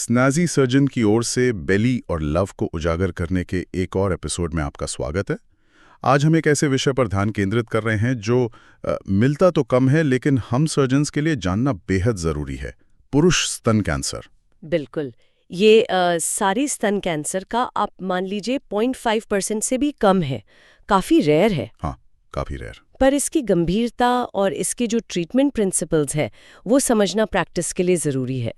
स्नाजी surgeon की ओर से बेली और लव को उजागर करने के एक और एपिसोड में आपका स्वागत है। आज हम एक ऐसे विषय पर ध्यान केंद्रित कर रहे हैं जो मिलता तो कम है लेकिन हम सर्जन्स के लिए जानना बेहद ज़रूरी है। पुरुष स्तन कैंसर। बिल्कुल, ये सारी स्तन कैंसर का आप मान लीजिए 0.5% से भी कम है, काफ़ी रेयर है। हाँ, काफ़ी रेयर। पर इसकी गंभीरता और इसके जो ट्रीटमेंट प्रिंसिपल्स है वो समझना प्रैक्टिस के लिए ज़रूरी है।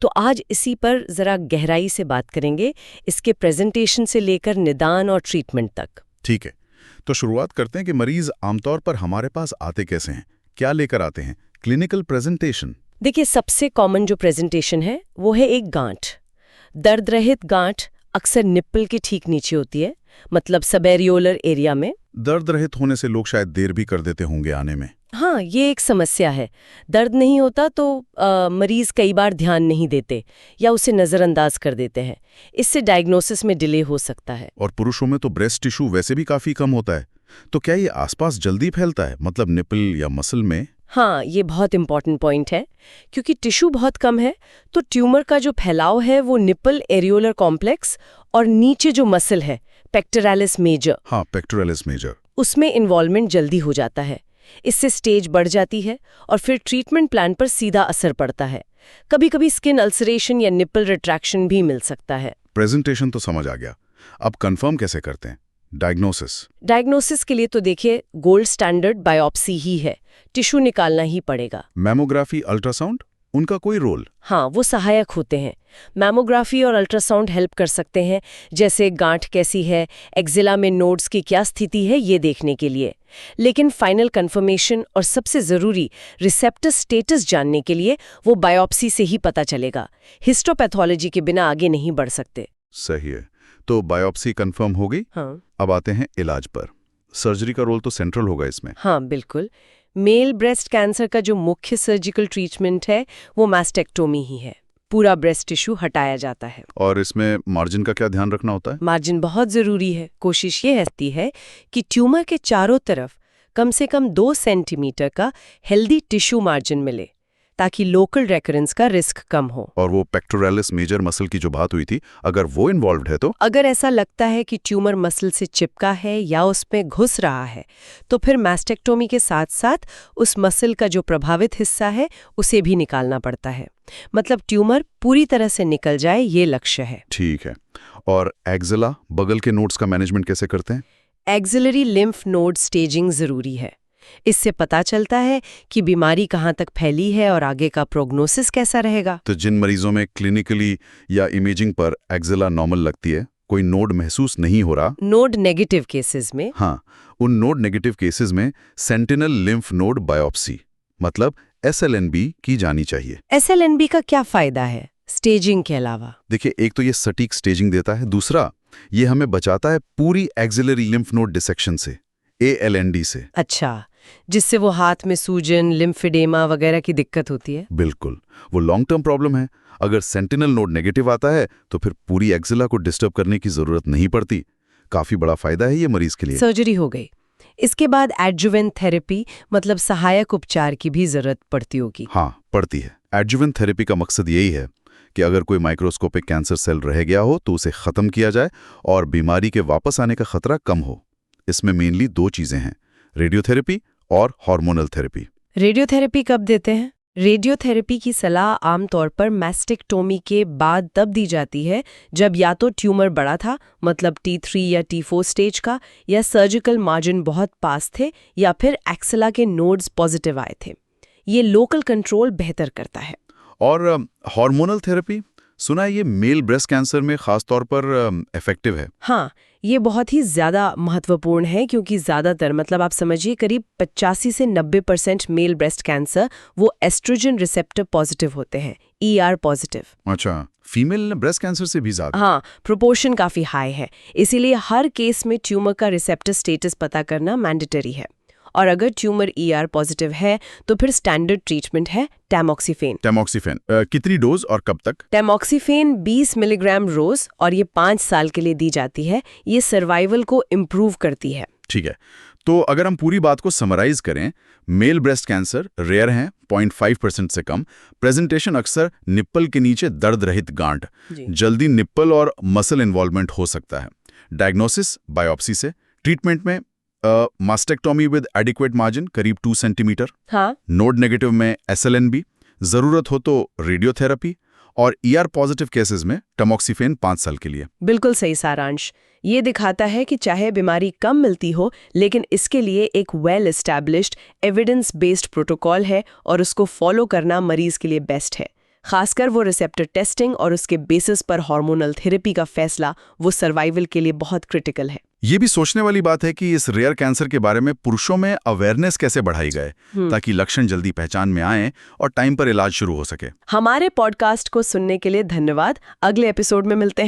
तो आज इसी पर ज़रा गहराई से बात करेंगे, इसके प्रेजेंटेशन से लेकर निदान और ट्रीटमेंट तक। ठीक है, तो शुरुआत करते हैं कि मरीज आमतौर पर हमारे पास आते कैसे हैं, क्या लेकर आते हैं। Clinical presentation. देखिए, सबसे कॉमन जो प्रेजेंटेशन है वो है एक गांठ। दर्द रहित गांठ अक्सर निप्पल के ठीक नीचे होती है, मतलब सबएरियोलर एरिया में। दर्द रहित होने से लोग शायद देर भी कर देते होंगे आने में। हाँ, ये एक समस्या है। दर्द नहीं होता तो मरीज कई बार ध्यान नहीं देते या उसे नज़रअंदाज कर देते हैं। इससे डायग्नोसिस में डिले हो सकता है। और पुरुषों में तो ब्रेस्ट टिश्यू वैसे भी काफ़ी कम होता है, तो क्या ये आसपास जल्दी फैलता है, मतलब निपल या मसल में? हाँ, ये बहुत इंपॉर्टेंट पॉइंट है। क्योंकि टिश्यू बहुत कम है तो ट्यूमर का जो फैलाव है वो निपल एरियोलर कॉम्प्लेक्स और नीचे जो मसल है पेक्टोरालिस मेजर, हाँ, पेक्टोरालिस मेजर, उसमें इन्वॉल्वमेंट जल्दी हो जाता है। इससे स्टेज बढ़ जाती है और फिर ट्रीटमेंट प्लान पर सीधा असर पड़ता है। कभी-कभी स्किन अल्सरेशन या निपल रिट्रैक्शन भी मिल सकता है। प्रेजेंटेशन तो समझ आ गया, अब कंफर्म कैसे करते हैं? डायग्नोसिस के लिए तो देखिए, गोल्ड स्टैंडर्ड बायोप्सी ही है, टिश्यू निकालना ही पड़ेगा। मैमोग्राफी, अल्ट्रासाउंड, उनका कोई रोल? हाँ, वो सहायक होते हैं। मैमोग्राफी और अल्ट्रासाउंड हेल्प कर सकते हैं, जैसे गांठ कैसी है, एक्जिला में नोड्स की क्या स्थिति है, ये देखने के लिए। लेकिन फाइनल कंफर्मेशन और सबसे ज़रूरी रिसेप्टर स्टेटस जानने के लिए वो बायोप्सी से ही पता चलेगा। हिस्टोपैथोलॉजी के बिना आगे नहीं बढ़ सकते। सही है, तो बायोप्सी कंफर्म हो गई। हाँ। अब आते हैं इलाज पर। सर्जरी का रोल तो सेंट्रल होगा इसमें। हाँ, बिल्कुल। मेल ब्रेस्ट कैंसर का जो मुख्य सर्जिकल ट्रीटमेंट है वो मैस्टेक्टोमी ही है। पूरा ब्रेस्ट टिश्यू हटाया जाता है। और इसमें मार्जिन का क्या ध्यान रखना होता है? मार्जिन बहुत ज़रूरी है। कोशिश ये रहती है कि ट्यूमर के चारों तरफ कम से कम 2 सेंटीमीटर का हेल्दी टिश्यू मार्जिन मिले, ताकि लोकल रेकरेंस का रिस्क कम हो। और वो पेक्टोरालिस मेजर मसल की जो बात हुई थी, अगर वो इन्वॉल्व्ड है तो? अगर ऐसा लगता है कि ट्यूमर मसल से चिपका है या उसमें घुस रहा है, तो फिर मैस्टेक्टोमी के साथ साथ उस मसल का जो प्रभावित हिस्सा है उसे भी निकालना पड़ता है। मतलब ट्यूमर पूरी तरह से निकल जाए, ये लक्ष्य है। ठीक है। और एक्जिला, बगल के नोड्स का मैनेजमेंट कैसे करते हैं? एक्सिलरी लिम्फ नोड स्टेजिंग जरूरी है। इससे पता चलता है कि बीमारी कहाँ तक फैली है और आगे का प्रोग्नोसिस कैसा रहेगा। तो जिन मरीजों में क्लिनिकली या इमेजिंग पर एक्जिला नॉर्मल लगती है, कोई नोड महसूस नहीं हो रहा, नोड नेगेटिव केसेस में, हाँ, उन नोड नेगेटिव केसेस में सेंटिनल लिम्फ नोड बायोप्सी, मतलब SLNB की जानी चाहिए। SLNB का क्या फायदा है स्टेजिंग के अलावा? देखिए, एक तो ये सटीक स्टेजिंग देता है, दूसरा ये हमें बचाता है पूरी एक्सिलरी लिम्फ नोड डिसेक्शन से, ALND से। अच्छा, जिससे वो हाथ में सूजन, लिम्फेडेमा वगैरह की दिक्कत होती है। बिल्कुल, वो लॉन्ग टर्म प्रॉब्लम है। अगर सेंटिनल नोड नेगेटिव आता है तो फिर पूरी एक्सिला को डिस्टर्ब करने की जरूरत नहीं पड़ती। काफी बड़ा फायदा है ये मरीज के लिए। सर्जरी हो गई, इसके बाद एडजुवेंट थेरेपी मतलब सहायक उपचार की भी जरूरत पड़ती होगी। हाँ, पड़ती है। एडजुवेंट थेरेपी का मकसद यही है कि अगर कोई माइक्रोस्कोपिक कैंसर सेल रह गया हो तो उसे खत्म किया जाए और बीमारी के वापस आने का खतरा कम हो। इसमें मेनली 2 चीजें हैं, रेडियोथेरेपी और हार्मोनल थेरेपी। रेडियोथेरेपी कब देते हैं? रेडियोथेरेपी की सलाह आमतौर पर मैस्टेक्टोमी के बाद तब दी जाती है जब या तो ट्यूमर बड़ा था, मतलब T3 या T4 स्टेज का, या सर्जिकल मार्जिन बहुत पास थे, या फिर एक्सिला के नोड्स पॉजिटिव आए थे। ये लोकल कंट्रोल बेहतर करता है। और हार्मोनल थेरेपी, सुना है ये मेल ब्रेस्ट कैंसर में खासतौर पर इफेक्टिव है। हाँ, ये बहुत ही ज़्यादा महत्वपूर्ण है क्योंकि ज़्यादातर, मतलब आप समझिए करीब 85 से 90% मेल ब्रेस्ट कैंसर वो एस्ट्रोजन रिसेप्टर पॉजिटिव होते हैं, ER पॉजिटिव। अच्छा, फीमेल ब्रेस्ट कैंसर से भी ज़्यादा? हाँ, प्रोपोर्शन काफ़ी हाई है। इसीलिए हर केस में ट्यूमर का रिसेप्टर स्टेटस पता करना मैंडेटरी है। और अगर ट्यूमर ER पॉजिटिव है तो फिर स्टैंडर्ड ट्रीटमेंट है टैमॉक्सिफेन। कितनी डोज और कब तक? टैमॉक्सिफेन 20 मिलीग्राम रोज और ये 5 साल के लिए दी जाती है। ये सर्वाइवल को इम्प्रूव करती है। ठीक है, तो अगर हम पूरी बात को समराइज करें, मेल ब्रेस्ट कैंसर रेयर हैं, 0.5% से कम। प्रेजेंटेशन अक्सर निप्पल के नीचे दर्द रहित गांठ, जल्दी निप्पल और मसल इन्वॉल्वमेंट हो सकता है। डायग्नोसिस बायोप्सी से। ट्रीटमेंट में मास्टेक्टोमी विद एडिक्वेट मार्जिन करीब 2 सेंटीमीटर। हाँ। नोड नेगेटिव में SLNB, जरूरत हो तो रेडियोथेरेपी, और ER पॉजिटिव केसेस में टमोक्सिफेन 5 साल के लिए। बिल्कुल सही सारांश। ये दिखाता है कि चाहे बीमारी कम मिलती हो, लेकिन इसके लिए एक well established evidence based protocol है और उसको फॉलो करना मरीज के लिए बेस्ट है। खासकर वो रिसेप्टर टेस्टिंग और उसके बेसिस पर हार्मोनल थेरेपी का फैसला वो सर्वाइवल के लिए बहुत क्रिटिकल है। ये भी सोचने वाली बात है कि इस रेयर कैंसर के बारे में पुरुषों में अवेयरनेस कैसे बढ़ाई गए ताकि लक्षण जल्दी पहचान में आए और टाइम पर इलाज शुरू हो सके। हमारे पॉडकास्ट को सुनने के लिए धन्यवाद। अगले एपिसोड में मिलते हैं।